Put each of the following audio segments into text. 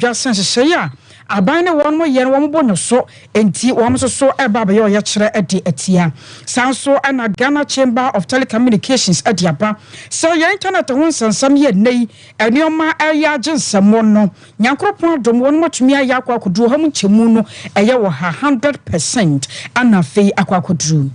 Jason Shaya, a bind one more year, one bonus so, and tea, one so a baba yo yachre at the etia. Sound so and a Ghana Chamber of Telecommunications at Yapa. So your internet once and some year nay, and your ma aya just some one no. Yankropon don't want much me a yakwa could do home chimuno, a yawa 100%, and a fee aqua could do.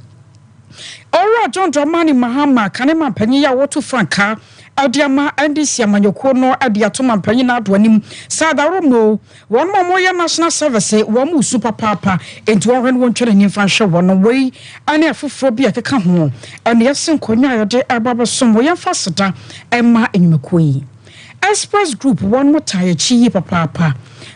Ora John Dramani Mahama, Kanema Penya, Watu Franka. Adiama andi siamanyoko no adiatoma mpanyina adwanim sadaromo won momoya national service wo mu super papa enti won wontwere ni mfanhwe won wei ane afoforo bi akeka ho ane yesenkonwa yode ababasom wo yemfa seta emma enyumako yi express group won motaye chi papa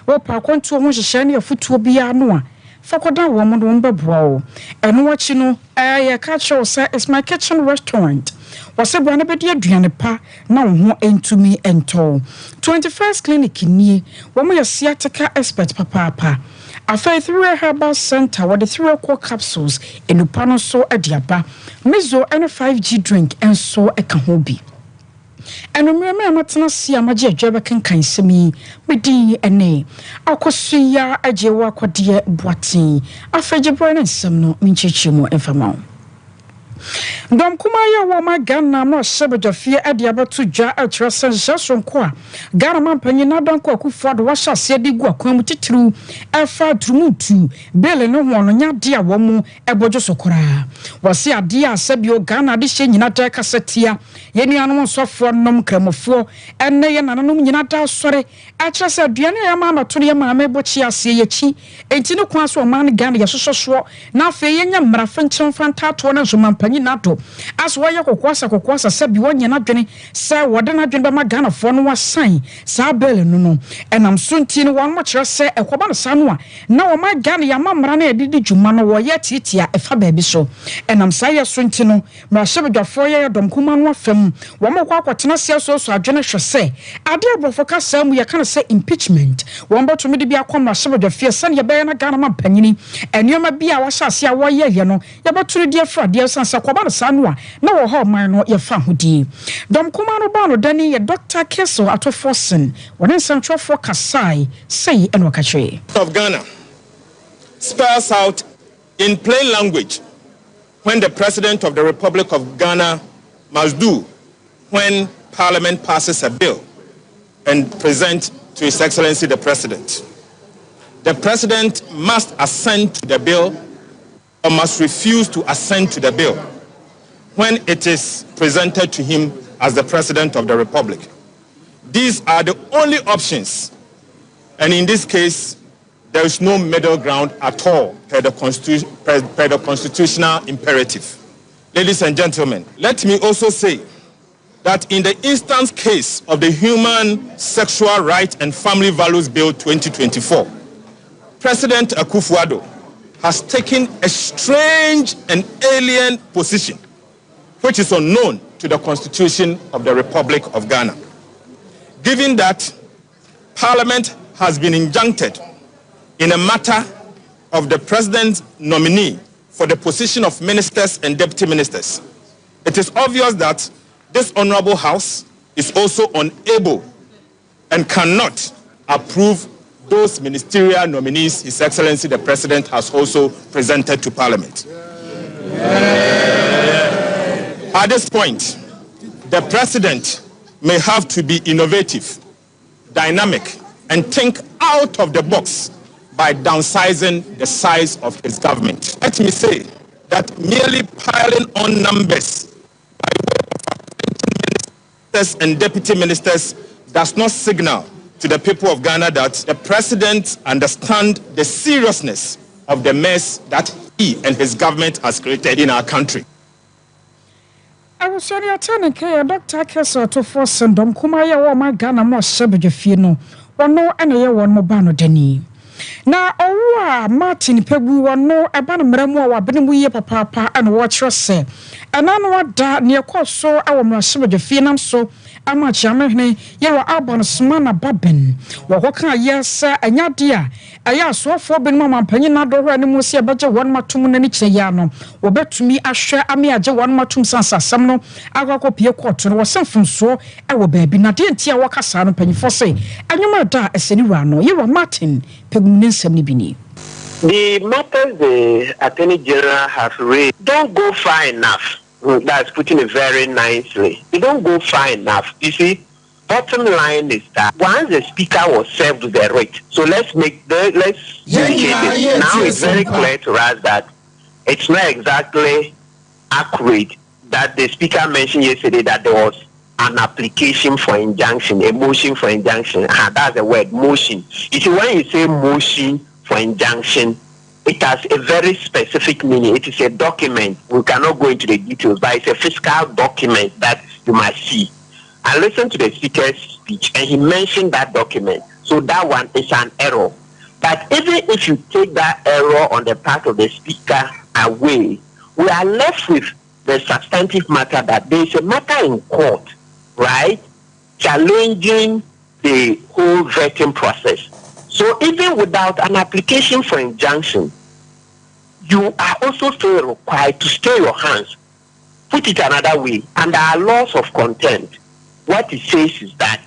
wo pa kwanto ho hyehye ne afutuo bia no a fakoda wo mo do mbebro eno wachi no ye ka cho say it's my kitchen restaurant wase bwana bedi aduane pa na wo entumi ento 21st clinic ni wo mo sciatica expert papa afei through herbal center with the 3 core capsules enupa no so adiaba mezo and 5G drink enso eka ho bi eno me amatena si amaje adwaba kankan semi medi ene akosuya ajewa akode boatin afeje bro na nsem no minchichimu enfama Dom kumaya wa magana mo sebejafie adiaba to dwa atresan jasonko a Ghana mampanyi na danko akufado wa hyase digu akwan titiru efa trumutu bele no hono nya de a wo mu ebojo sokora wase ade a sabio Ghana de hye nyina ta kasetia yenu anom sofo nom kramofo enne ye nananom nyina da sore atresa aduane ya mama to ye mama ebochi ase yechi enti ne kwa so man Ghana ye sososo na afa ye nya mrafa nchen fantato na zomampanyi na do aswa ye kokwasa sabi wonye na dwene se wode na dwene ba Ghana fo no wasan sa bele no enam sunti no won mo kire se ekoba no sa no a na wo ma Ghana ya mamra na edidi dwuma no wo ye titia efa baabi so enam sa ye sunti no ma sebedwafo ye dom kuma no afam wo mo kwa akotena se so adwene hwese ade abofo ka sam ye kana se impeachment wo mboto me de bia kwama sebedwafie se ye be na Ghana mampanyini enioma bia wa hyase a wo ye no ye beturu die fra die sansa kwaba no sa no a na wo ha man no ye fa hodi dom kuma no ba no dani ye Dr. Keso Atofosen won nsantwofo kasai say eno kache of Ghana spells out in plain language when the President of the Republic of Ghana must do when Parliament passes a bill and present to His Excellency the President. The President must assent to the bill or must refuse to assent to the bill when it is presented to him as the President of the Republic. These are the only options, and in this case, there is no middle ground at all per the constitutional imperative. Ladies and gentlemen, let me also say that in the instance case of the Human Sexual Rights and Family Values Bill 2024, President Akufo-Addo has taken a strange and alien position, which is unknown to the Constitution of the Republic of Ghana. Given that Parliament has been injuncted in a matter of the President's nominee for the position of ministers and deputy ministers, it is obvious that this Honorable House is also unable and cannot approve those ministerial nominees His Excellency the President has also presented to Parliament. At this point, the President may have to be innovative, dynamic, and think out of the box by downsizing the size of his government. Let me say that merely piling on numbers by way of ministers and deputy ministers does not signal to the people of Ghana that the President understands the seriousness of the mess that he and his government has created in our country. I was sorry, I tell care Dr. Keso to force and Dom Kumaya or my Ghana more subject or no any one mobano deni. Na owa Martin Pegu wa no ebana mremo wa bene mu ye papa and watch say. Anano da near so our mrashiba de finam so ama chiamehne yewa abon smana baben wo hoka yesa anyadia aya asofo ben mama panyin na dohwa ne mu se abaje won matum na ni kire ya no wo betumi ahwe ame age won matum sansasam no agwakọ pie koto no wo semfunso e wo baabi na de ntia wo kasa no panyifo se anyoma da eseni wa no yewa Martin pegum ne nsam ni bini. The matters the Attorney General has raised don't go far enough. That's putting it very nicely. They don't go far enough. You see, bottom line is that once the speaker was served with the writ, so let's indicate this. Now it's very clear to us that it's not exactly accurate that the speaker mentioned yesterday that there was an application for injunction, a motion for injunction. That's the word, motion. You see, when you say motion for injunction, it has a very specific meaning. It is a document. We cannot go into the details, but it's a fiscal document that you must see. I listened to the speaker's speech, and he mentioned that document. So that one is an error. But even if you take that error on the part of the speaker away, we are left with the substantive matter that there is a matter in court, right, challenging the whole vetting process. So even without an application for injunction, you are also still required to stay your hands. Put it another way, under our laws of contempt, what it says is that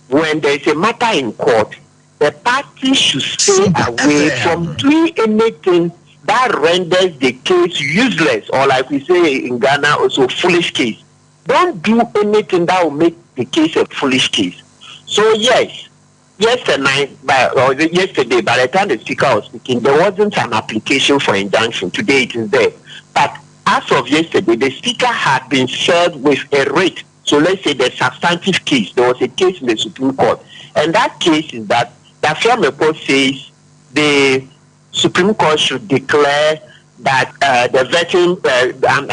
when there is a matter in court, the party should stay away from doing anything that renders the case useless, or like we say in Ghana, also foolish case. Don't do anything that will make the case a foolish case. So yes, yesterday, by the time the speaker was speaking, there wasn't an application for injunction. Today it is there. But as of yesterday, the speaker had been served with a writ. So let's say the substantive case. There was a case in the Supreme Court. And that case is that the Afia report says the Supreme Court should declare that the vetting,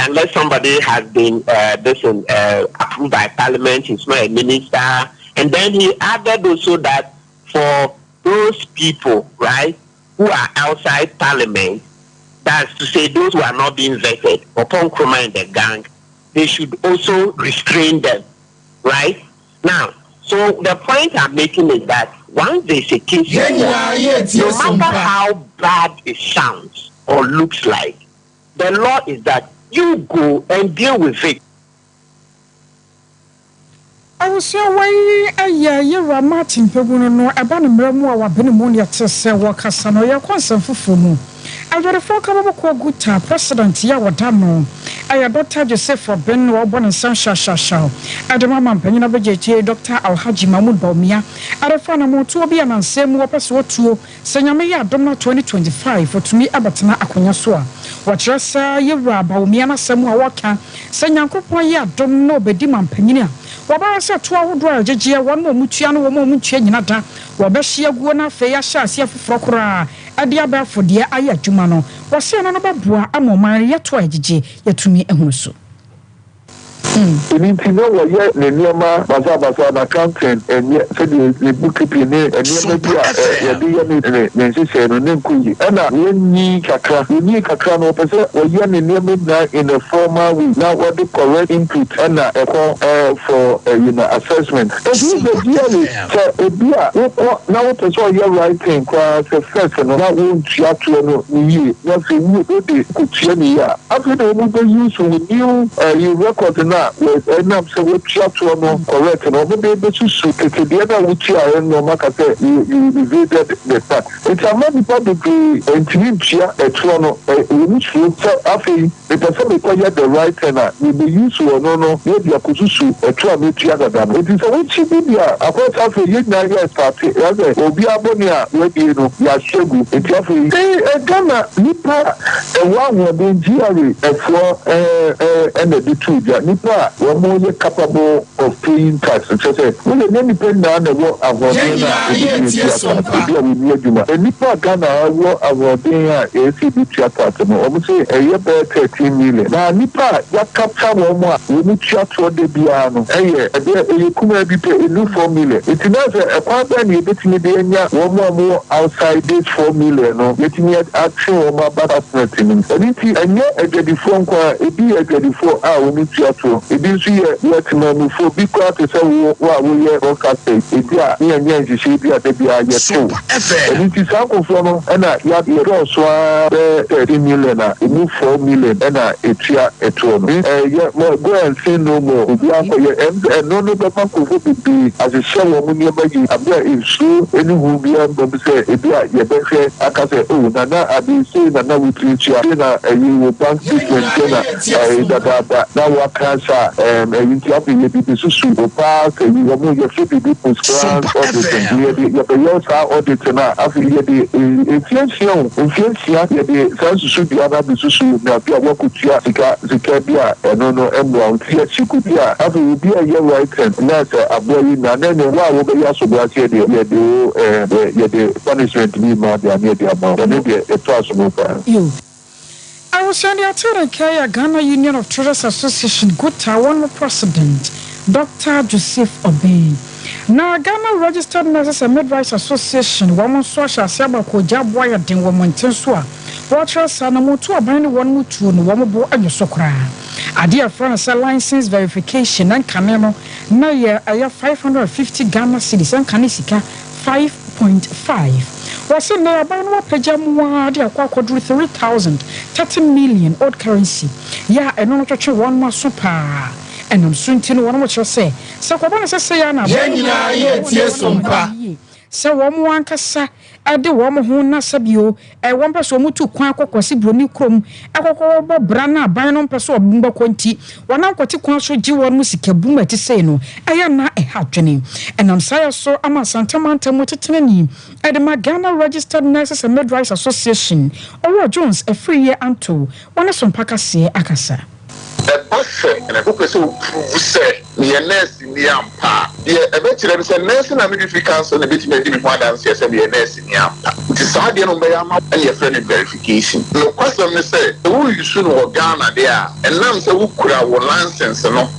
unless somebody has been approved by Parliament, he's not a minister. And then he added also that for those people, right, who are outside Parliament, that's to say those who are not being vetted, upon Nkrumah and the gang, they should also restrain them, right? Now, so the point I'm making is that once there's a case, no matter how bad it sounds or looks like, the law is that you go and deal with it. I was so way a Martin Peguno no abana mramu a wabene ya tese wakasa no ya kwansa fufumu. Awere fo ka ko guta president ya wadano. Aya Dr. Joseph Ben wo bon nsan shashasha. Adama mampanyina bejeje Dr. Alhaji Mahmoud Baumia. Arefa na moto obi anansem wo pese wotuo. Senyame ya adom 2025 otumi abatena akonya so a. Watrasa yewra Baumia na semu a waka. Senyankopon ya adom no bedi mampanyina. Waba se to ahodo agegye won mo mutua no wo mo mutua nyina da wo be hye aguo na fe ya hye ase afoforo kora ade abafo de aye adwuma no wo se no no babua amoman ye to agegye yatumi ehunu so Inti no wa ye ne niema basa na accountant enye se de bookkeeping ne enye bia ye de ye ne nsese no ne nkuyi na yenni kakra no pese wa ye ne niema na in a formal way now what the correct input na for assessment so bia na what pese wa ye right thing kwa se first no na wo ntua to no yi na se wu de kutia ni ya after the we go use with new you record na with enough so we try to no correct no but they be so the other which are no maka say you evaded the fact it's a man public intimidate at no we need to after the person be call the right thing we be use no we be akususu at one meet other than it is a which be about after you na ya start obi abonia we be no ya shegu it after Ghana nipa one we be GRA for and the two nipa we're more capable of paying tax. So say, we don't depend on the work of our Sompa. And Nipa Ghana war our being a CBT apartment. Almost say a year 13 million. Now Nipa ya capture one more. We need to for the piano. You come be pay a new 4 million. It's not a partner you get me the one more outside this 4 million. No, getting me at action or my bad assessment. And it's a year a 24 a be a 24 hour we need to ebi nso yɛ wɔtemamufo bi koraa te sɛ wo a woyɛ broadcaster ebi a ne yɛnyɛ nhyehyɛ bi a da bi a yɛto ɛno nti saa nkurɔfoɔ no ɛna yɛdɔɔso a bɛɛ 30 million a ɛmu 4 million ɛna ɛtua ɛtoɔ no go and say no more obi akɔyɛ ɛno no bɛma nkurɔfoɔ bebree ahyehyɛ wɔn mo nneɛma yi abɛ nsuo ɛne hu bi ambam sɛ ebi a yɛbɛhwɛ aka sɛ nana abi sei nana wotiri tua na ɛyi wɔ bank statement na dadaada na waka sa ɛyi nti afei yɛbibi susu paa sɛ yi wɔn yɛfɛ bibi post-grant audit yɛbɛyɛ saa audit na afei yɛde mfianhyia yɛde saa susu bia na bi susu na bi a wɔkotua sika bi a ɛno no ɛmmoa nti yɛkyiku bi a afei obi a yɛ right na sɛ aboa yi na ne wo a wɔbɛyɛ asoboaseɛ deɛ yɛde punishment bi ma de ane de ama ɛno deɛ ɛtɔ asobo paa. I was saying the Ghana Union of Traders Association Gota one president Dr. Joseph Obey. Now Ghana Registered Nurses and Midwives Association woman social saba ko jabwa den woman tensua. Watcher sanamu to abani one mutu no woman bo anyosokra. Adia France license verification and kaneno na ye aya 550 Ghana cedis and kanisika 5.5. Was in there by no pajamwa de akwadru 30 million odd currency. Ya eno to one more super. And I'm soon to know what you say. So what say na Sompa. So one kasa ade woman who na sabio e one person mutu kwan akokwasi broni krom akokwo brana ban no person obumba kwanti wana kwati kwan so gi won musika buma ti say no eya na e hadwene and am say so ama santamanta mutetenani e de Ghana Registered Nurses and Midwives Association Owo Jones a free year anto wana Sompa kase akasa and I hope so say near nurse in the ampa. The eventually is a nurse and a midwifery council and a bit maybe more than CS and the nurse in the ampa. It is hard to know and your friend verification. No question, say, who you soon know Ghana there, and now say who could our license and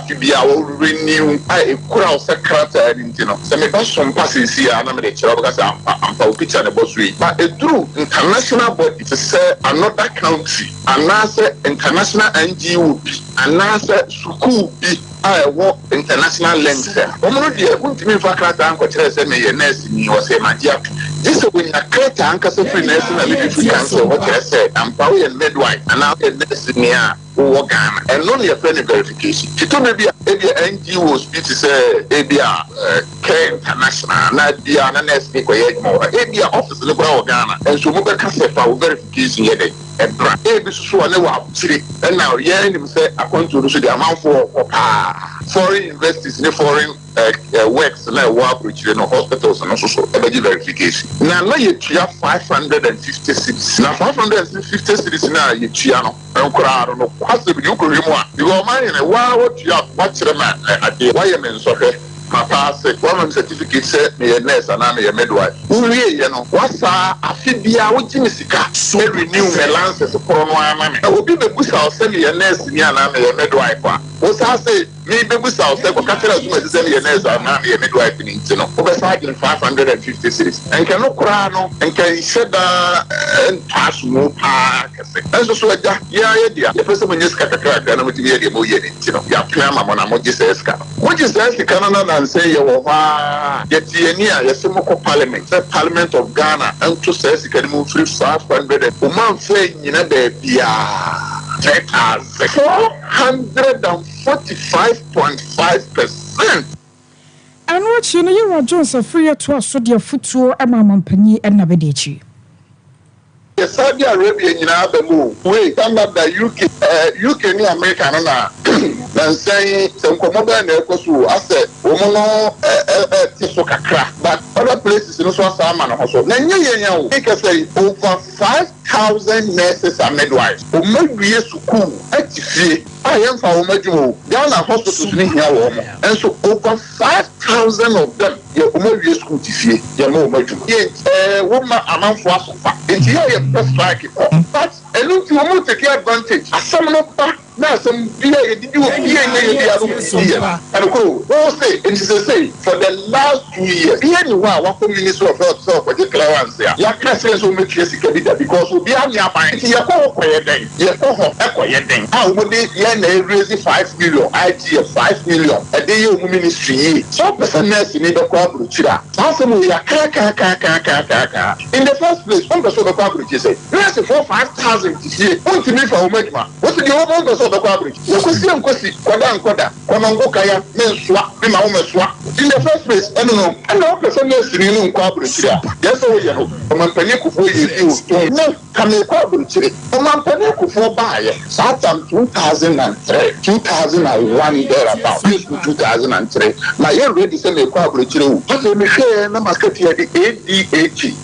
to be our renew a crowd secretary in Tino. So, maybe some passes here, and I'm a child because I'm a picture the boss week. But a true international body to say another country, and answer international NGO, and answer Suku. I walk international length. Omo de untimi fa krata anko kire se me ye nurse ni o se magia. This when you krata anka se free nurse na midwifery council what kire se ampa we midwife and now the nurse ni a wo Ghana and no your friend verification. Tito maybe NGOs be to say ebia care international na bia na nurse ni ko ye mo ebia office le kwa Ghana and so mo be ka se fa verification ye dey ebra ebi so na wa chiri and now ye nim say account to so the amount for foreign investors in foreign works like work which no hospitals and also energy verification. Now you tia 550 cities. Now 550 cities now you tia no. Enkwara no kwase bi ukuri mu a. You go man na wa what you what chere man ade why men so hwe. Papa say one certificate say me nurse and me midwife. Uri ye no wasa afibia wo gimi sika. So renew me license for no ama me. Obi be busa o say me nurse ni ana me midwife a. Wo sa say me be busa o say ko katera zuma say me nurse ana me midwife ni nti no. Wo be sa 550 cities. Enke no kura no enke sheda pass mo pa kase. Enso so aja ya dia. Ye pese mo nyeska kakra na mo tibi ye dia mo ye ni nti no. Ya plan ma mo na mo gise ska. Mo gise ska na and say you are yet Yasimo Parliament, the Parliament of Ghana, and to say you can move 500 woman saying in a baby 445.5%. And what you know, you are Jones a free to us, so dear foot to a mamma penny and Nabedici. Saudi Arabia in the move. Wait, I'm not the UK ni America na. Then say some commodity na ekosu asset omono tiso kakra. But other places no so asama na hoso. Na nyenya o. They say over 5,000 nurses and midwives. Omadwie school atifie. I am for omadwo. Ghana hospitals ni here wo mo. And so over 5,000 of them ye omadwie school tifie. Ye mo omadwo. Woman amanfo asofa. Enti ye press strike. But elu ti wo mo take advantage. Asam no pa Now some beer did you and go say it is the same for the last 2 years. Here you are, what minister of health so particular ones there. Your president will make yes because we be on your mind. You go quiet then. You go quiet then. How would they raise 5 million? IT 5 million. A day you ministry. So person in the corporate. We are in the first place, one person of the corporate say, let's say 4,000 this year. What's the need for Omegma? What's the other person of the corporate? The question, Koda, Konangokaya, Menswa, Mima. In the first place, I don't know. And no person is in the corporate. Yes, oh, you know, Omampaniku for you. No, come in corporate. Omampaniku for buy. Satam 2003, 2001, thereabout. 2003. My year ready to send a corporate. But let me share the market here, the ADAG.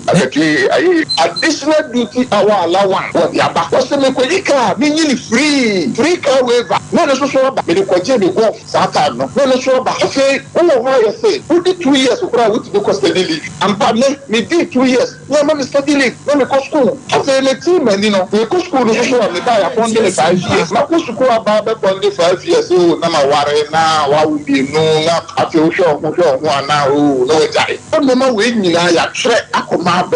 Additional duty our allowance. What the above was the Mekolika, meaning free car waiver. No, so about the go Satan. No, so about okay. Oh, why you say? Who did 2 years of with the cost of leave? And partner, me did 2 years. No, man, study leave. No, me go school. I say, let's see, man, you know, we go school. So I'm upon the 5 years. My go school about upon the 5 years. Oh, Nama Ware now, I will be no, I feel sure, now, no, die. But no more waiting, I try. And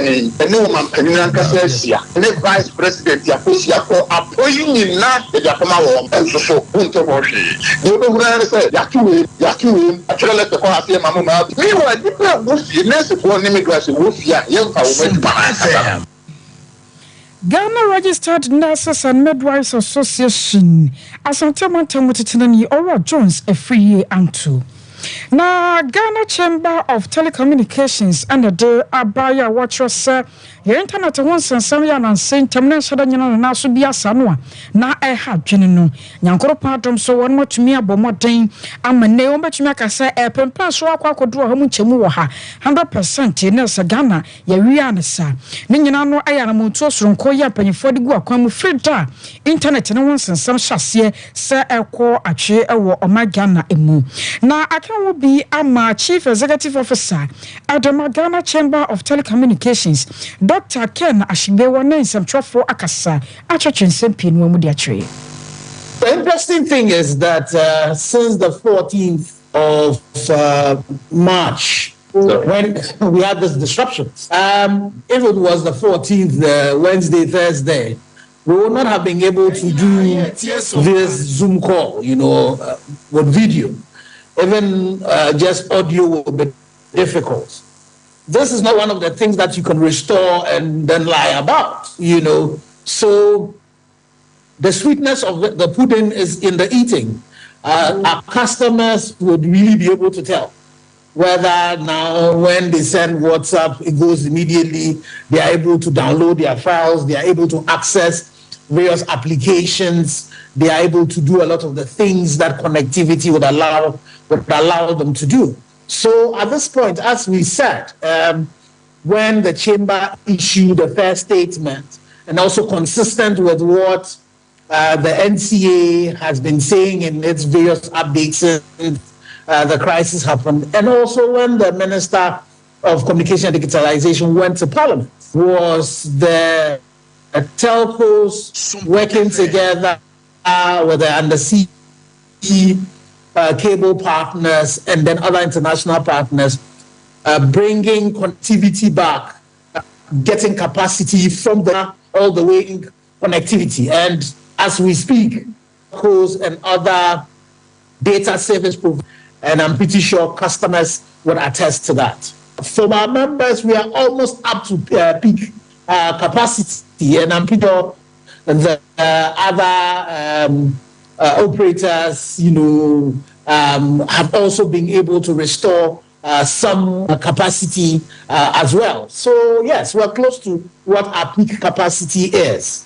no man can and the vice president Yakusiako appointing not the Yakama and so Puntomoshi. You know what I said? Yaku, actually let the Kohafi Mamma. Meanwhile, different Wufi, next one immigration Wufia, young power. Ghana Registered Nurses and Midwives Association, as on Tamantamutinani or Jones a free year and two. Na Ghana Chamber of Telecommunications and the day Abaya watchers your internet once and some yan and Saint Terminal Sadana na Subia Sanwa na had Genino Yankoro Patum so one more to me about more day. I'm a neo but you make us say a plus walk could do a homuchemuha 100% in Nelsa Ghana, Yariana sa. Ninano Ayana Mutos from Koya penny for the Guacamu free da internet and once and some chassis say a call a chair or my Ghana emu. Now I will be a Chief Executive Officer at the Ghana Chamber of Telecommunications, Dr. Ken Ashibewa name some for Akasa, Achachin Sempin Wamudia. The interesting thing is that since the 14th of March, when we had this disruptions, if it was the 14th, Wednesday, Thursday, we would not have been able to do this Zoom call, with video. Even just audio will be difficult. This is not one of the things that you can restore and then lie about, So the sweetness of the pudding is in the eating. Our customers would really be able to tell whether now when they send WhatsApp, it goes immediately. They are able to download their files. They are able to access various applications. They are able to do a lot of the things that connectivity would allow them to do. So at this point, as we said, when the chamber issued a first statement, and also consistent with what the NCA has been saying in its various updates since the crisis happened, and also when the Minister of Communication and Digitalization went to Parliament, was the telcos working together with the undersea cable partners and then other international partners, bringing connectivity back, getting capacity from all the way in connectivity. And as we speak, telcos and other data service providers, and I'm pretty sure customers would attest to that. For our members, we are almost up to peak capacity, and I'm pretty sure the other operators, have also been able to restore some capacity as well. So yes, we're close to what our peak capacity is.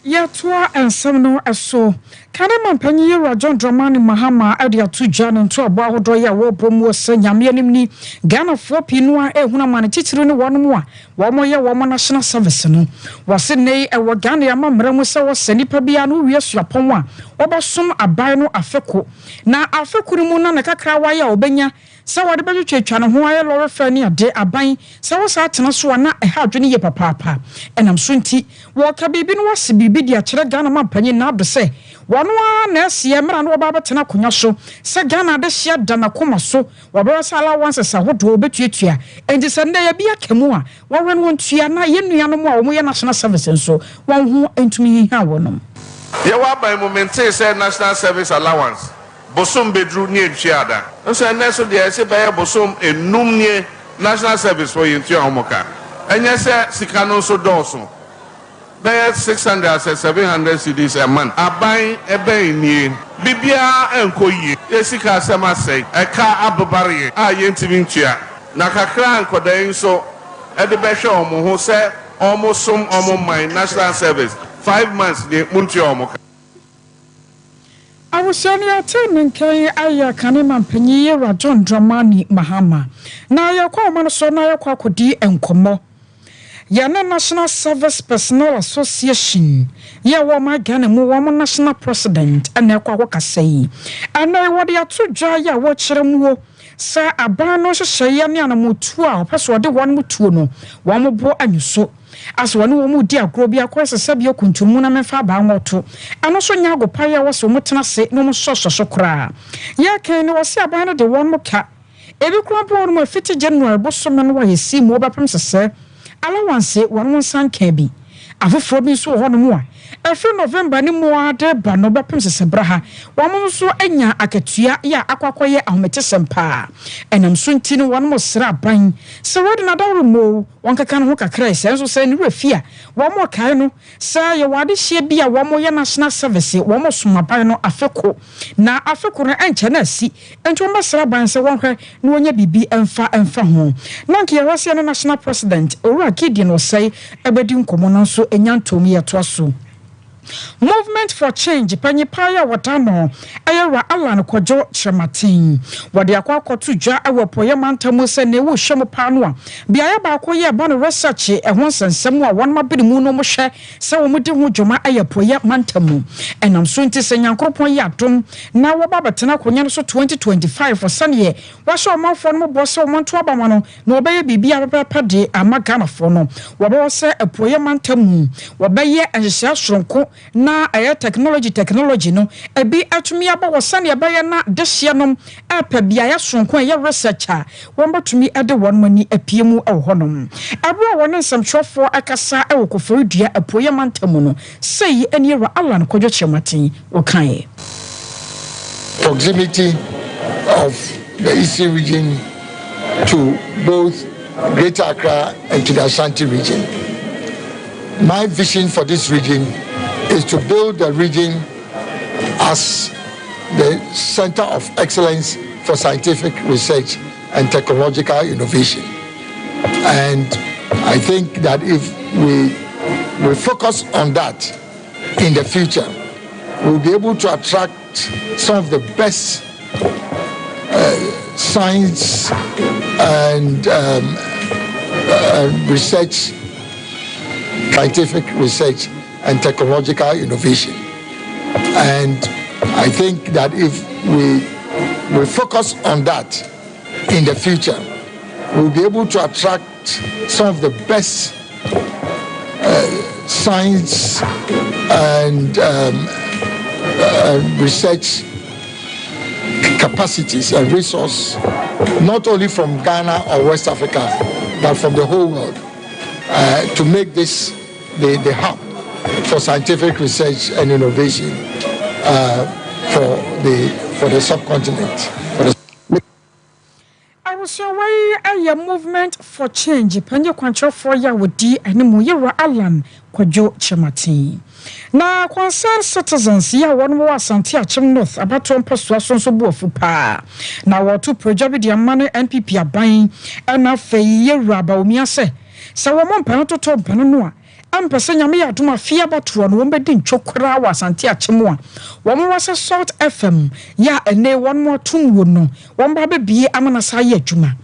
Yatwa and Semno so Kanaman Panyera John Dramani Mahama Adia to Jan and to a Bahodoya Wobom was Yamianimni Ghana 4 Pinua Hunaman Titrun one more woman national service no was a nay a Wagania Mamramusa was Senipabiano yes Yaponwa obasom aban no afeko na afeko mu na ne kakra wa ya obenya se wode betwetwa no ho aye lore fa ni ade aban se wo sa atena so na eha adwene ye papa enam so nti wo ka bibi no wase bibi dia kire Ghana mampanyi na ado se wono na asie mra no ba betena konya so se Ghana de hia dana koma so wabara sala wanse sa hodo betuatua enti se nda ya bia kemu a wowe no ntua na ye nua no mu a wo ye national service so won ho entumi hi ha wonom ye wa by moment say national service allowance bosom bedru ni echiada nso na so de se baye bosom enum ni national service for yintu amoka enye se sika no so doso baye 600 700 cedis a month aban ebe ni bibia enkoyi esika asema sei eka abobare a yentimi ntua na kakra nkodan so e de be hwe omo ho se omo som omo my national service 5 months de muntua omoka awusani atene kai aya kanema mpanyi Yera John Dramani Mahama na yakwa man so na yakwa kodi enkomo ya na National Service Personnel Association ya wo ma Ghana mu wo national president ana yakwa wakasai ana wode atodwa ya wo kire mu sa aban no hyehyɛ ne anamotu a opeso de won mutuo no wo mo bo anyuso aso wonu wo mu di agro bia kwese bia kuntumu na mefa ba ngoto ano so nya agopa ya wo so mutena se no mo soso kra ya kan ne wo se aban no de won mo ka ebi kura bo no fiti January bo so me no wa yesi mu obapem sese allowance won sanka bi afoforo bi so ho no mu a every November ni mo ade ba no bapem sese braha won so anya akatua ya akwakoye ahomete sempa enam so ntini won mo sra ban se wode na dawo mo won kaka no ho kakra se so se ni refia won mo kai no se ye wade hie bia won mo ye national service won mo soma ban no afeko na afeko no enche na si enti won sra ban se won hwe na wonya bibi emfa ho na nke ye wase no national president Owura Gideon no say ebedi nkomo no so enyantom ye to so Movement for Change panyipaya watano ayera Alan Kwadwo Chematin wode akwakoto dwa awopoye mantamu se ne wo hwem pano a bia ba akoye ba no research ehon sensem a won mabiri mu no mo hwe se wo mudi ho dwoma ayepoye mantamu enam so nti se nyankropon ya dom na wo ba betena konya no so 2025 for sane wa so manfo no bo se wo monto abama no na obeye bibia pepede amagana fo no wo be wo se apoye mantamu wo be ye enhyehyɛ soronko na technology no ebi atumi aba wosane abaye na dehye nom apa bia ya sonko ya researcher won batumi ede won mani apiemu honom abro won nsamtwofo akasa ewokofo dua apoye mantamu no sei eni Yera Alan Kwadwo Chematin wokan proximity of the Eastern region to both Greater Accra and to the Ashanti region. My vision for this region is to build the region as the center of excellence for scientific research and technological innovation. And I think that if we focus on that in the future, we'll be able to attract some of the best science and research, scientific research and technological innovation. And I think that if we focus on that in the future, we'll be able to attract some of the best science and research capacities and resources, not only from Ghana or West Africa, but from the whole world, to make this the hub for scientific research and innovation for the subcontinent. I was away a movement for change. Panya kwancho for ya wodi animu Yera Alan Kwadwo Chematin. Na concerned citizens ya won mo asante achim north abato mposo so buofu pa. Na wotu project di amane NPP aban na fei Yera ba omi ase. Sa wo mo mpan toto mpan no a ampese nyame ya duma fia bato no wombedi ntwokra wa asante achim a wo mo wase Salt FM ya ene won mo tumwo no won ba bebie amana sa ya adwuma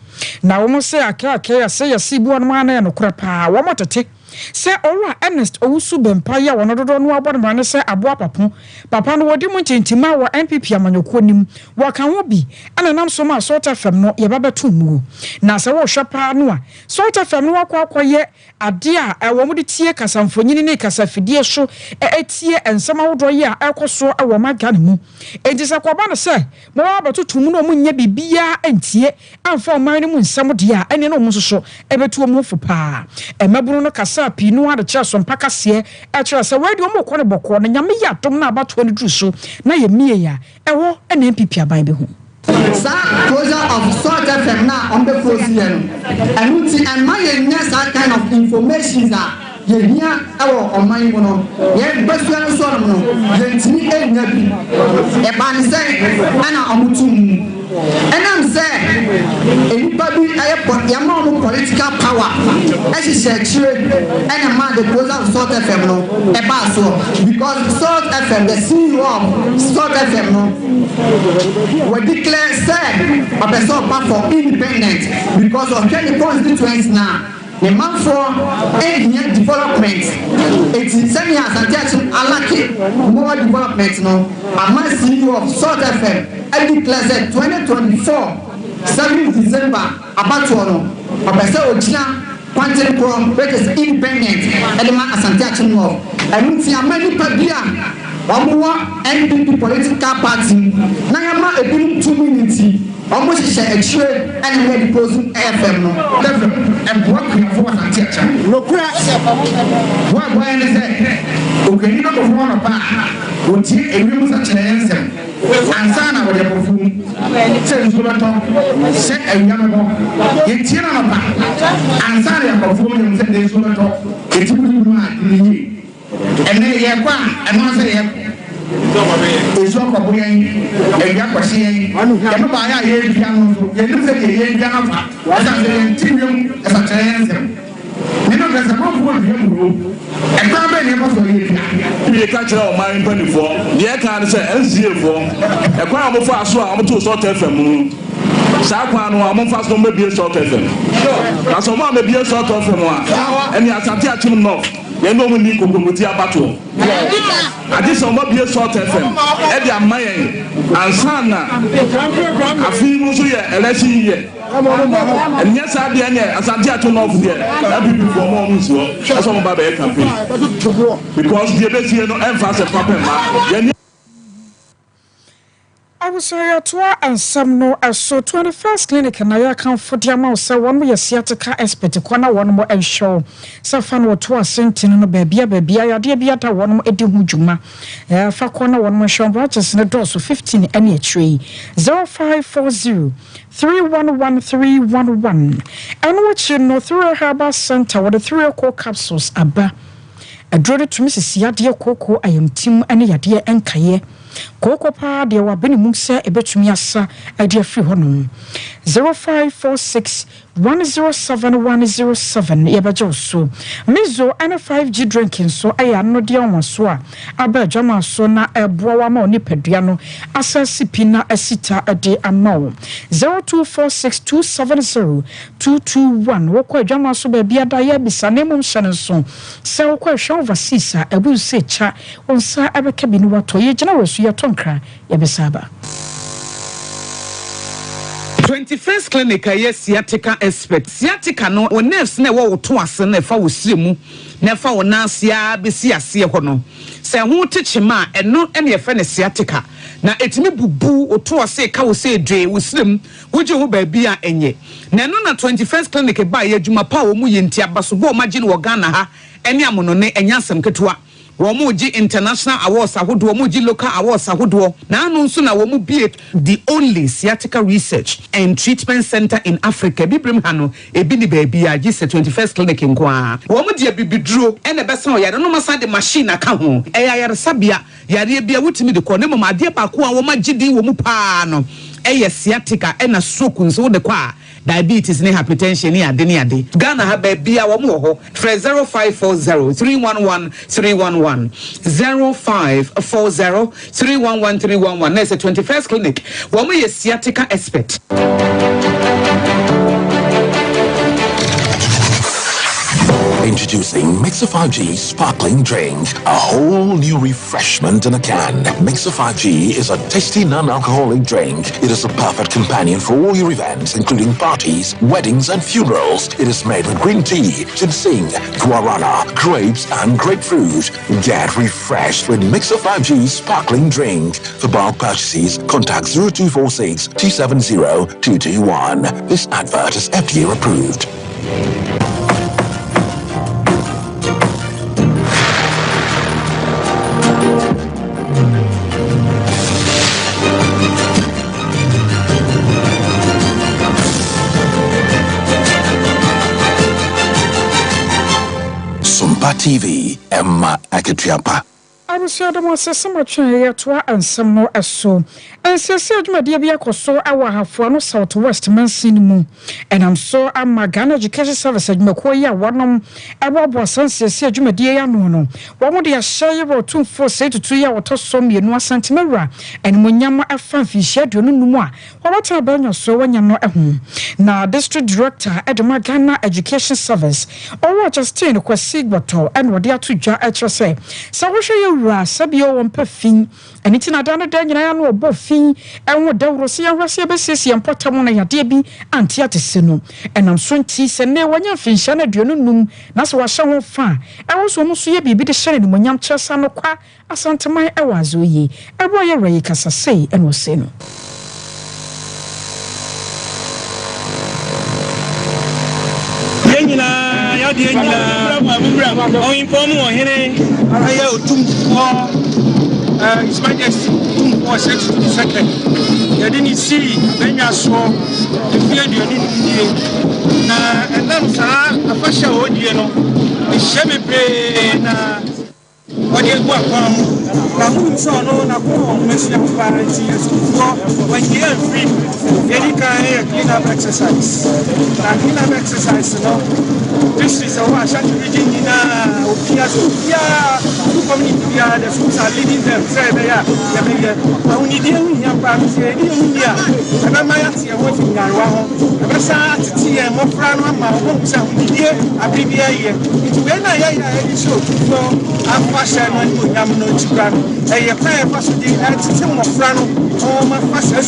na wo mo se akra ya se ya sibu won ma na no kra pa wo mo tete se ora Ernest owusu bempa ya wono dodo no abodema ne se aboa papa no wodi mu ntintima wa MPP amanyoko nim wa kan wo bi ana nam so ma sort fm no ye babeto mu na se wo hwepa no a sort fm no akwakoye ade a ewo mu de tie kasamfonyini ne kasafidie so etie ensema wodo ye a ekoso ewo magane mu enti se kwaba no se mo abatoto mu no mu nya bibia antie amfa o man mu nsam de a ene no mu so ebeto mu fu pa emabunu no kasa pinu ade kya Sompa kase e kira se wadi o mo kɔ ne bɔkɔ no nyame ya dom na abato ne duru so na ye mie ya ewo ene MPP aban be hu Sir, closure of Salt FM now on the procedure. And my yes, that kind of information that you hear our money mono. Yet, best one is on the Nabi. A man say, Anna Amutum. And I'm saying, anybody airport, Yamon political power, as she said, and a man the closure of Salt FM, a basso, because Salt FM, the CEO of Salt FM, were declared said of a Sompa for independent because of 20 constituents now. The man for 8 year development, it's 7 years and just allocate more development. No, a man CEO of Salt FM, I declared 2024, 7 December, about one of a Sojina, Quantum Pro, which is independent, and the man as a touching of. And we see a many Pabia, Omua, NPP political party, Nayama, a good 2 minutes. Almost a trade and ready closing FM and what we have for teacher. No crash. What is that? Okay, you know, one of our would take a room such an answer. And Sana would have performed. Says Sulato, set a Yamabo, yet Tirana, and Sana performing said they Sulato, it's good. And then Yapa, and once I is all for being a young person. I'm by a year piano, you look at the year piano, was at the interior as a transfer. You know, there's a problem with you. And probably never for you. You catch your mind 24. The air can say NCA4. A crowd of us are to sort of a moon. Sakwan, I'm fast on maybe a sort of them. That's a man, maybe a sort of them. And you are touching them off. You know, we need to go to a battle. I just want to be a sort of them. Eddie and Maya and Sana. I feel most of your election year. And yes, I did as I did to know here. I'll be before moments. That's all about a campaign. Because the best year no emphasis problem. I was sorry to and some no so 21st clinic and I account for the amount so one way a sciatica expert corner one more and show so fan or 2 sentin no baby I dear be at one more edimujuma for corner one more show branches in the door so 15 any tree 0540 311311 and what you know through a herbal center with the 3 o'clock capsules aba a dreaded to Mrs. Yadia Coco I am Tim and Yadia and Kaye Koko pa de wa beni mu se ebetumi asa ade afri honom 0546 107 ye baje so mizo ana 5G drinking so aya no de onwo so a aba dwama so na eboa wa ma oni padua no asasi pina asita ade amawo 0246270221 wokọ dwama so ba bia da ya bisa ne mum hye so se wokọ hwe overseas a ebu se cha onsa abeka bi ni wato ye gina wasu ya tonkra ya bisaba 21st clinic yes sciatica expert sciatica no o nerves na wo to ase na fa wo siremu na fa wo nansia besi ase ho no se ho techima eno ene ye fa ne sciatica na etimi bubu o to ase ka wo se dwe wo sirem wo je ho ba bia enye na eno na 21st clinic ba ye adwuma pa wo mu ye ntia baso bo ma gine wo Ghana ha ene amono ne enyasem ketewa Womuji international awards ahodo womuji local awards ahodo na anu nso na womu be the only sciatica research and treatment center in Africa bibrim hano ebi ni baby a gise 21st clinic nkoa womuji bibiduro ene besa o yare no masa de machine aka ho yare sabia yare bia wutimi de ko ne mama de ba ko a womagidi womu pa no sciatica ena stroke nso de kwa diabetes ne hypertension ne ade Ghana ha ba bia wo mo ho 0540 311 311 0540 311 311 na 21st clinic wo mo sciatica expert Introducing Mixer 5G Sparkling Drink, a whole new refreshment in a can. Mixer 5G is a tasty non-alcoholic drink. It is a perfect companion for all your events, including parties, weddings, and funerals. It is made with green tea, ginseng, guarana, grapes, and grapefruit. Get refreshed with Mixer 5G Sparkling Drink. For bulk purchases, contact 0246 270 221. This advert is FDA approved. Sompa TV, Emma Akitiapa. I was sure the most summer train to and some more as so. And said, my dear, be so our have for no southwest man cinema. And I'm so I'm my Ghana Education Service at Makoya, one about was said, my dear, no. What would you say about 2 4 say to 3 hours or so, me no santimera, and when yama a fan fish, you no more. What about your so when you're not at home? Now, District Director at the Ghana Education Service, or just in a quasibato, and what they are to jar at your say. So, what shall you? Sabio on perfin, and it's in a dana dan or boffin, and what Doro see and Rassia Bessis and Potamona Yadebi and Tiatisino, and I'm soon teas and never one young fish and a dunum, that's what shall fan. I was almost ye be the shade when young Chasano qua, a Santa Mai Awazuyi, a boy a ray cassa say and was sino. Oh, inform here. I have 2 His Majesty 2 second. You didn't see when you saw the field you didn't and then, sir, a fashion audio. The shabby play. What you go from Nabuso, Nabu, Mr. Parity, when you are free, any kind of clean up exercise. Clean up exercise, this is a wash at the beginning. Community, the schools are leading them, say they are. Only the young parents, India, and I'm working now. I'm sad to see a more friend of my home, some year, a BBA. It's when I show. I'm fashion when I'm no chicken. A prayer possibly had some of Frano, or my fashion.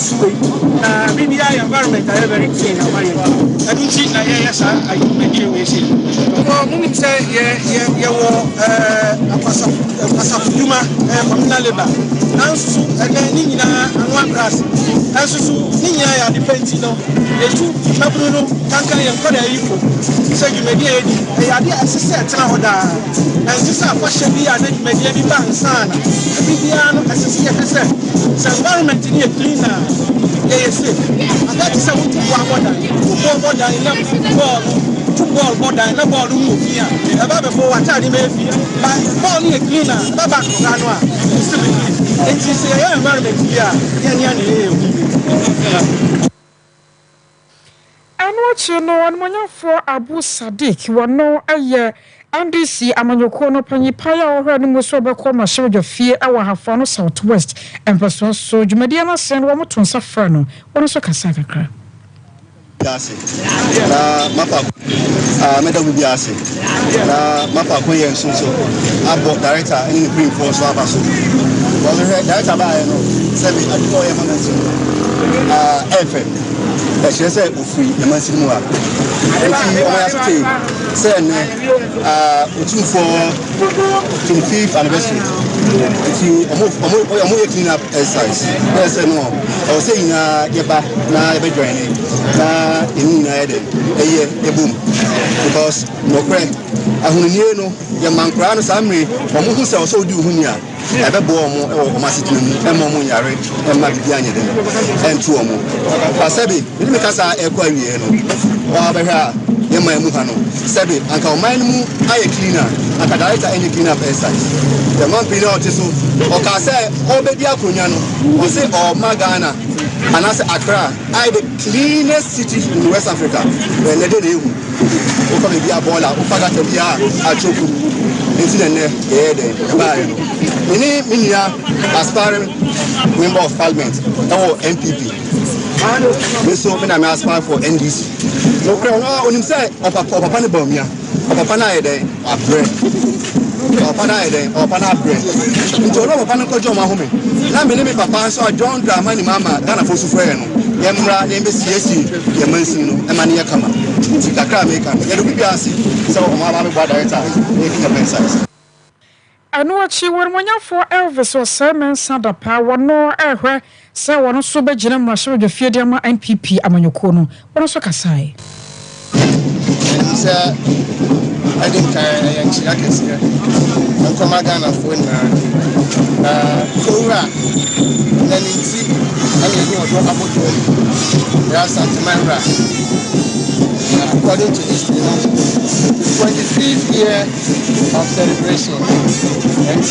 BBI environment, I very clean. I don't think I make you wish it. Mummy say, Pasafuma, Maminaleba, Nansu, again, Nina, and one grass. Nansu, Nina, depending on the 2 Nabruno, Tanka, and Korea. So you may be a idea as a set and this is a fashion be a maybe bank son. A Bibiano as a set. It's environment in a cleaner. Yes, and that is a more than enough football more than a ball room here. About before I tell you, maybe by calling a cleaner, Baba Ganoa, still clean. It is a environment here. And what you know, and when you're for Abu Sadiq, you know a year. NDC Amanyokono Panipaya or Ranimusoba Koma showed your fear our have found southwest and person so Jumadiana send one more to Safrano. What is a Casaka? Mapa Medabu Biasi, Mapa Koyan Suso, Abo director in the Green Force Wabaso. Well, the director by 7 at the Oya FM. She said, free the Mansimua. And she said, 25th anniversary. She almost clean up exercise. Yes, no. I was saying, get back now, every joining. In a boom. Because no crack. I who know your man crown summary, or who also do Hunia. Ever born or Massitin, and Momunari, and Magiani, and 2 or more. Pasabi, because I acquire Wabera, Yama Muhano, Sabi, and Kalmanu, I a cleaner, and a director any clean up exercise. The man Pinotisu, or Casa, or Bedia Cunano, or say, or Magana, and as Accra, I the cleanest city in West Africa, when they did Ukabia Bola, Upagatabia, Achoku, incident there, Minia, aspiring member of parliament, or MPP. so me na me aspire for NDC no kra no onim say papa ne bamia papa na yede abre papa na yede papa na abre nti ono papa ne ko jo ma home na me ne me papa so John drama ni mama Ghana for sufre no yemra yembe siesi yemansin no e ma ne yakama nti kakra me ka ye do bibia ase so o ma ba me gba director e ki ka pensa anu achi wormonyafo Elvis Osemen Sadapa wono ehwe se wono so begina mmahye odwafie de ama NPP amanyoko no wono so kasai sa adin ka yan chira kasiya an kuma Ghana phone na kora na niti an yi odo abodo ya santimara according to history 25th year of celebration and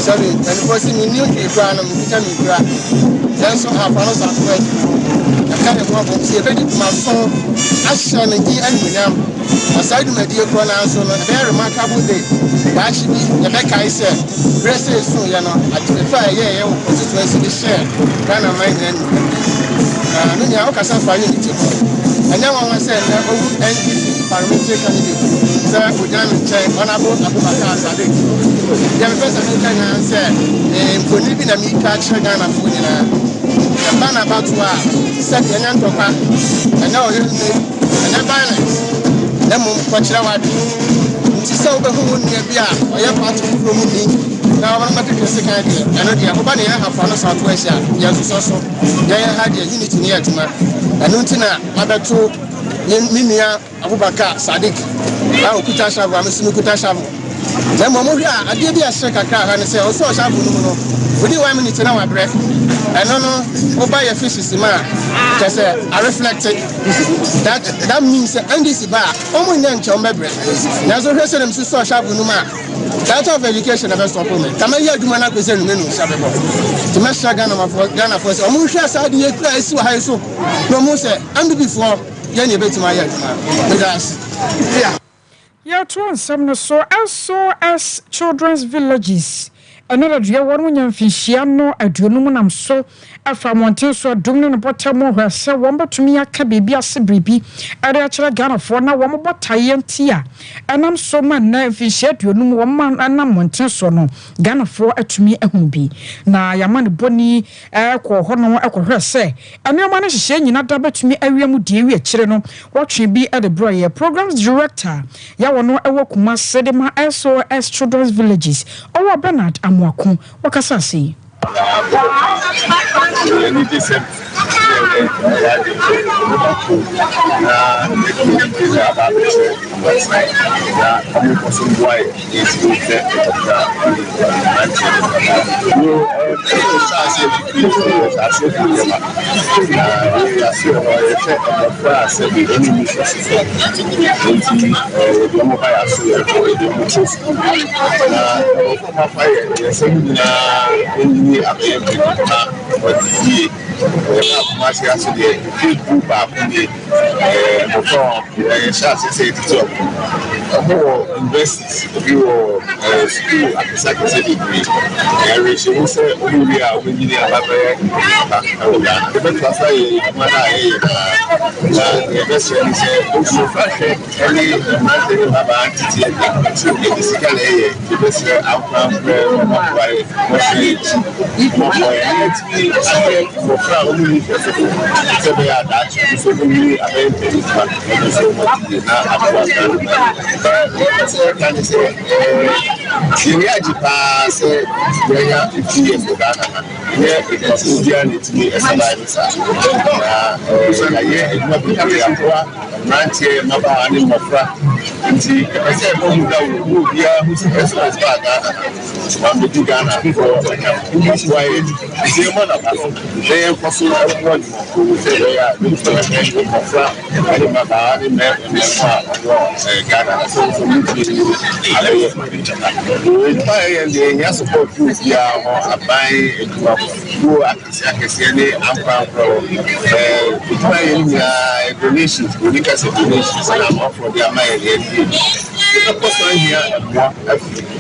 sorry and because in new Ukraine and Ukraine then so have another southwest I can't remember see ready to my phone action and William aside my dear Ukraine so a very remarkable day actually Rebecca is grace so you know at the fire yeah constituency the share Ghana mine and no ya okasa fa ni ti and then one said NDC parliamentary candidate sir Ujami Chai honorable Abubakar Sadiq the first American said for living a me catch Ghana for the ban about said the Yantoka and now and then violence them Pachira Wadi so who near Bia or your part from me now I'm not the second year and the Abubani have found Southwest yes also they had a unity near to my and Untina Abato Minia Abubakar Sadiq now Kuta Shabu Amisu Kuta Shabu then Momuria I gave you a second car and say also Shabu no we do 1 minute now breath and no buy a fish is because I reflected that means NDC bar almost young chombebre now so here's them so Shabu Numa that of education of best opponent come here do mana present menu Shabu to measure Ghana for Omusha Sadi so high so no more say and before Yanni bet my head with us yeah to some so SOS Children's Villages another dear one when you fishiano a dunum so afa monten so dumno no botamo hwe se womba tumi aka bebia se bribi ade akere Ghana for na wom botaye ntia anam so man na fishia dunum wom anam monten so no Ghana for atumi ehun bi na yamane boni ekwo ho no ekohwe se anuoma no hye nyina da batumi awiam die wi akere no wotwe bi at the broye programs director ya wono ewo kuma sedema SOS Children's Villages owo Bernard Amwako wakasa sei Kumasi actually people back before shall say it invest you school at the second degree and say we are winning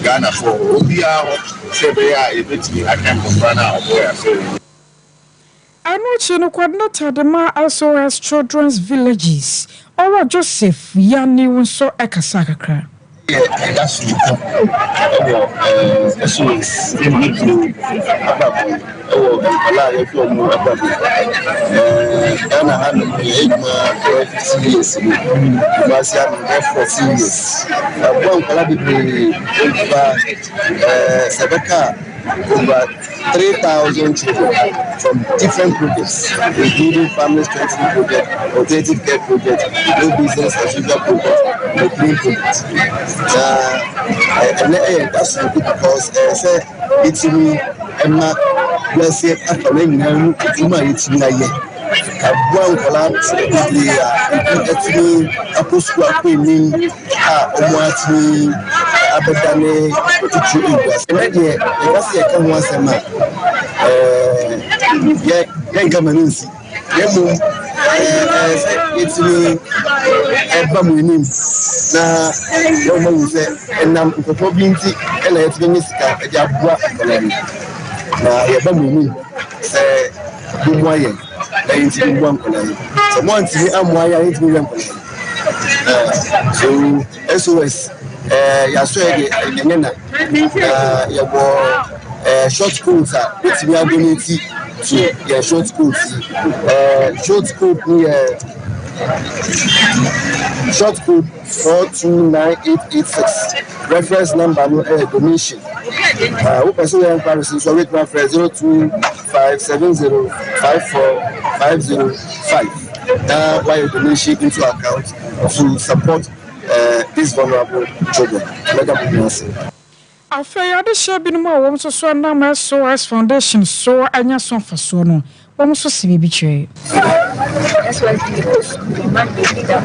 Ghana for Obia, Sebea, if it's me, I can't comprehend. Anochino coordinator the ma also has children's villages. Or Joseph Yani Wunso Ekasakakra. That's over 3,000 children from different projects, including family strengthening project, alternative care project, no business as usual project, and clean project. That's good because it's me and my blessed academy, it's my one collapse, a post Abedane to English. And then, was a come once a month. Yankamanisi. It's me, Bamunim. Now, no one said, and I'm probably and it's been Miska, a Jabwa. Now, Yabamuni say, good morning. One colony. So once I'm why I ain't me. So SOS. Short schools are it's we are going to short schools. Short school short school 429886 reference number no donation. Who person we inquiry so with my friend 02570545005. Now why you donation into account to support these vulnerable children. After the shabby more, one so now so as foundation so and your son for so no. One so see betray. That's why the man will be that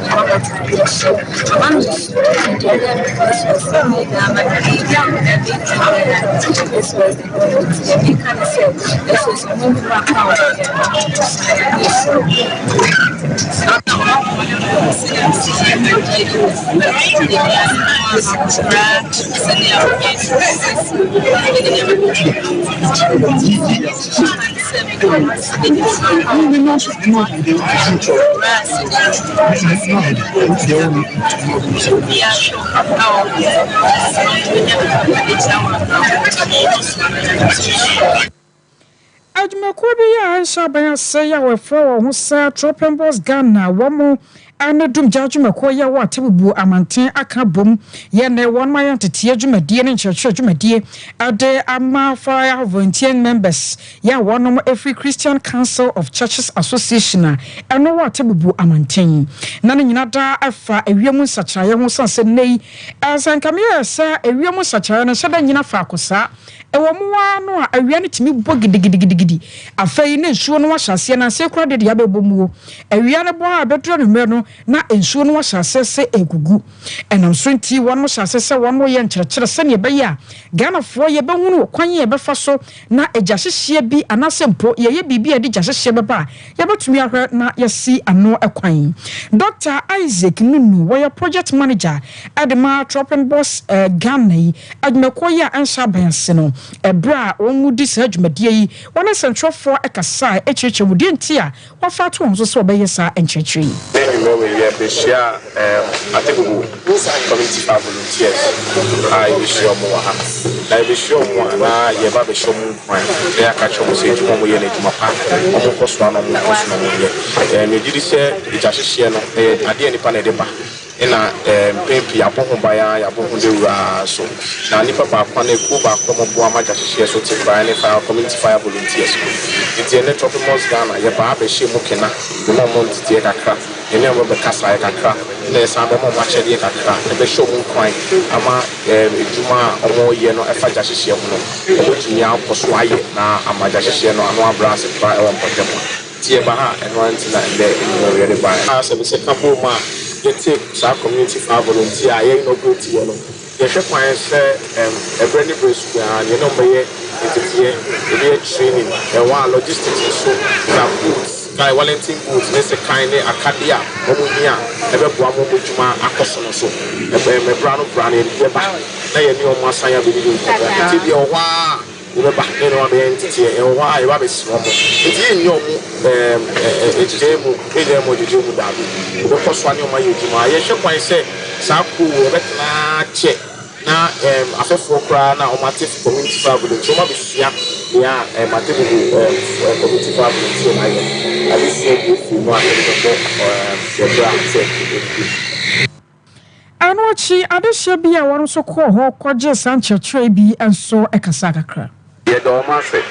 Admakobi ya Shaban say our flower who said Tropen Boss Ghana, one more. And dum judgment koya wa tebu amanten aka bom ye ne won my entity adwumadie ne church adwumadie ade ama fire volunteer members ya one every Christian Council of Churches Association eno wa tebu amanten na ne nyina da afa ewiemu sachaye ho sanse nei asankame sa ewiemu sachaye no sheda nyina fa akosa ewo muwa no a awia ne timi bo gidigidigidi afai ne nsuo no wahyase na se kura de ya bebomuo awia ne bo a bedro no me no na nsuo no wahyase se egugu enam so nti won mo hyase se won mo ye nkyerkyere se ne be ya Ghana fo ye be hunu kwan ye be fa so na egyahyehye bi anase mpo ye bibia de gyahyehyye be ba ye betumi ahwe na ye si ano ekwan Dr. Isaac Nunu wo ye project manager Adema Tropen Boss Ghana admekoya ansha banse no ebra wonmudi sa adwumadie yi wona central for ekasa echeche mudi ntia wafa to nso so obeye sa enchechiri we be share atebu community volunteers I be sure mo ha I be sure mo na ye ba be sure mo kwan e aka chomo se jumo mo ye na juma pa mo ko so na mo ko so na mo ye me jiri se ijahyehyɛ no ade nipa na de ba ina pempi abohomba ya abohonde wura so na nipa ba kwa na ku ba kwa mo bo amajahyehyɛ so te ba ne fire community fire volunteers it ne Tropen Boss Ghana ye ba be hye mo kena mo mo ntite kakra ene mo be kasa kakra na sa mo mo achede kakra e be show mo kwan ama ejuma omo ye no e fa jahyehyɛ ho no o tumi akoso aye na amajahyehyɛ no ano abrase ba e won potemo tie ba ha eno antina nde no yere ba ha se be se kapo ma you take our community for volunteer I no go to you the kwan say every brace you know me here training and one logistics so na goods guy Wellington goods let's say kind Acadia omo hia ebe boa mo djuma akoso no so me brand e ba na ye ni omo asan ya be ni ti bi o wa Remember, you know, I'm entity and why I was small. It's in your it's game, the first one of my YouTube. I should quite say, Saku, check. Now, I feel for crying now, my community family, so much, yeah, and my community family, so I will say if you want and what she other should be a one so called her Quaja Sancho Trebi and so a Casacra. Yeah, don't say,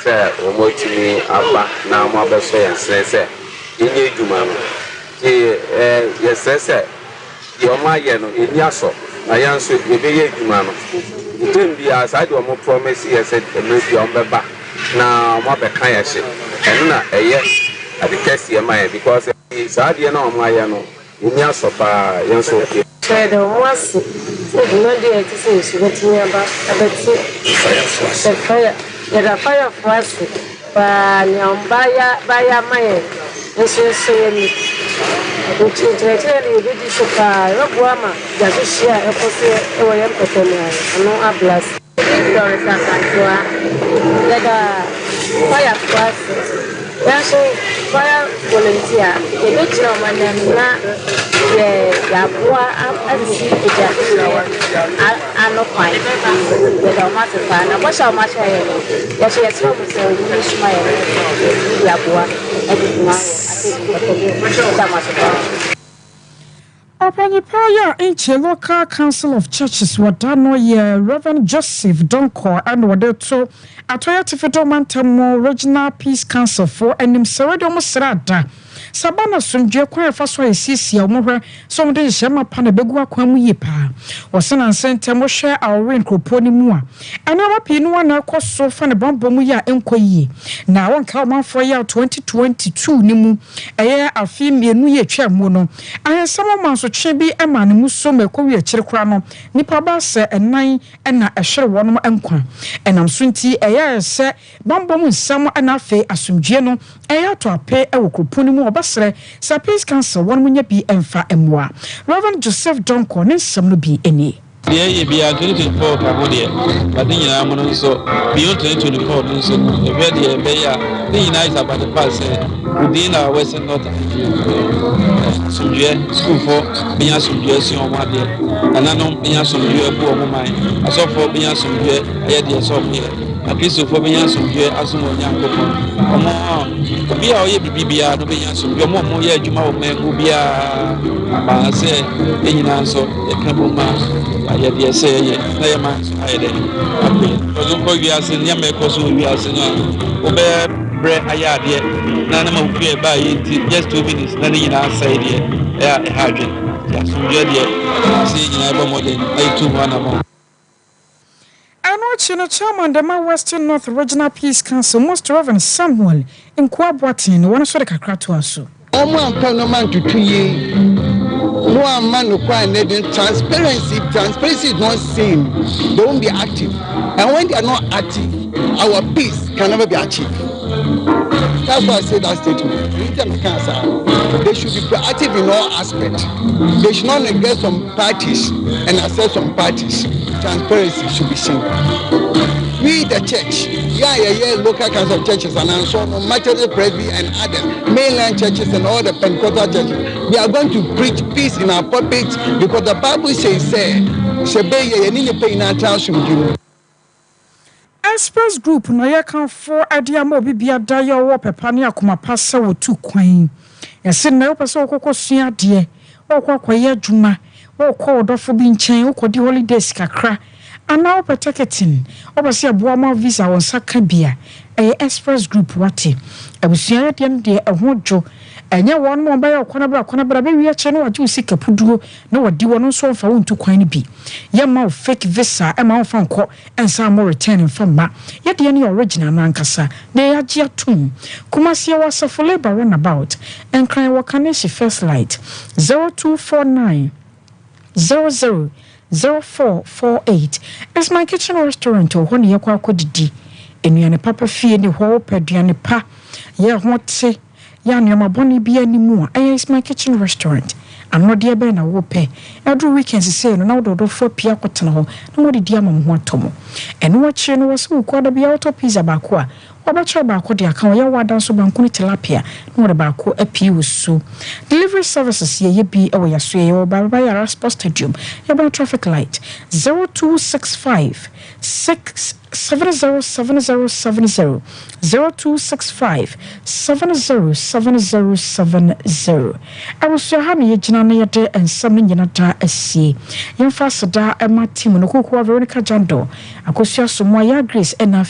sir, or to me, Abba, now my best friend says, in your man. Yes, sir, you're my in Yaso. I answer the big man. It didn't be as I do more promise. He said, maybe on the back. Now, my back, I said, and not a yes, I detest your mind because it's hard, you know, my yano. In Yasopa, Yanso. Said, was no dear to say, she went to me about the fire. There are fire for us, but by your mind. This is saying, which is really so far. Robuama, just share a poster or a no ablas. Doris and fire classes. That's fire volunteer. The nature of my name, I'm not fine. The Dalmata fan, I watch how much I am. Yes, yes, Opanyipaya inche local council of churches wadano ye Reverend Joseph Donko and wadeto atoya tifedo mantamo regional peace council for enim seredo musrada sabana sumdwe kwa faso esisi omohwe som de hyema pa na begu akwa mu yipa osena nsentemo hwe awre nkroponi mu a ene wapi no na koso fa ne bombo mu ya enkoyi na wonka omanfo ya 2022 ni mu eye afi mienu ye twa mu no ahensamo manso twe bi ema ne mu so makowi akire kra no nipa ba se enan na ehwere wonom enkwa enam so nti eye se bombo mu nsam na afi asumdwe no eye to ape ewokroponi mu obasre sa peace council won munya bi emfa emwa Reverend Joseph Donko ne nsam no bi eni ye be 2024 kabode but ni nyina mo no so beyond 2024 no so e be de be ya ni nyina is about the past within our western north sumdue school for biya sumdue si on wade anano biya sumdue bu o mo mai aso for biya sumdue ye de so here at least for biya sumdue asumo nyankopon omo biya o ye bibia no biya sumdue mo ye adwuma o mengu biya ba se nyina so e kan bo ma ya de say na ya ma I dey ozo ko wi ase nya me ko so wi ase no obe bre aya de na na ma wi ba ye just 2 minutes na ni na say de ya hadwe ya so wi de say nyina ba modern ai tu wana mo Anochi no chairman the Western North Regional Peace Council most Reverend Samuel in Kwaboatin one so de kakra to aso omo ampa no man to 2 years no man no quite needing transparency is not seen they won't be active and when they are not active our peace can never be achieved. That's why I say that statement. They should be proactive in all aspects. They should not neglect some parties and accept some parties. Transparency should be seen. We the church, local council churches and so on, Methodist Presby and other mainland churches and all the Pentecostal churches, we are going to preach peace in our pulpits because the Bible says, Express Group no ye kan for adiamo bibia da ye wo pepa ne akoma pasa wo tu kwan. Yesi na wo pesa okoko sua de, okwakoye adwuma, okọ odofo bi nchen, okodi holidays kakra. Ana wo ticketing, obase aboa ma visa won saka bia. Express Group wate. Abusua de ne de ehwojo. Enye won mo ba ye kwana bra be wi ache no wage usika puduo na wadi won so mfa won tu kwan ni bi. Ye ma fake visa e ma won fa nko ensa mo return from ma. Ye de ne original na nkasa. Na ya gia tum. Kumasi wa safo labor run about. Enkran wo kaneshi first light 0249 000448. It's my kitchen restaurant or when ye kwa kodidi. Enuane papa fie ni ho peduane pa. Ye hote ya nyama boni bia ni mu. It's my kitchen restaurant. anode be na wo pe every weekend say no na do fo pia kwotena ho na wo di ama ho atomo eno wo kire no wo se wo kwada bia auto pizza ba ko a obacho ba ko de aka wo ya wada so banku ni tilapia na wo ba ko apie wusu delivery services ye bi e wo ya so ye wo ba ya sports stadium ye ba traffic light 0265 707070 0265 707070 I was your honey jina na yede ensam nyina da asie yemfa seda ema team no kokwa Veronica Jando akosua somo ya Grace ena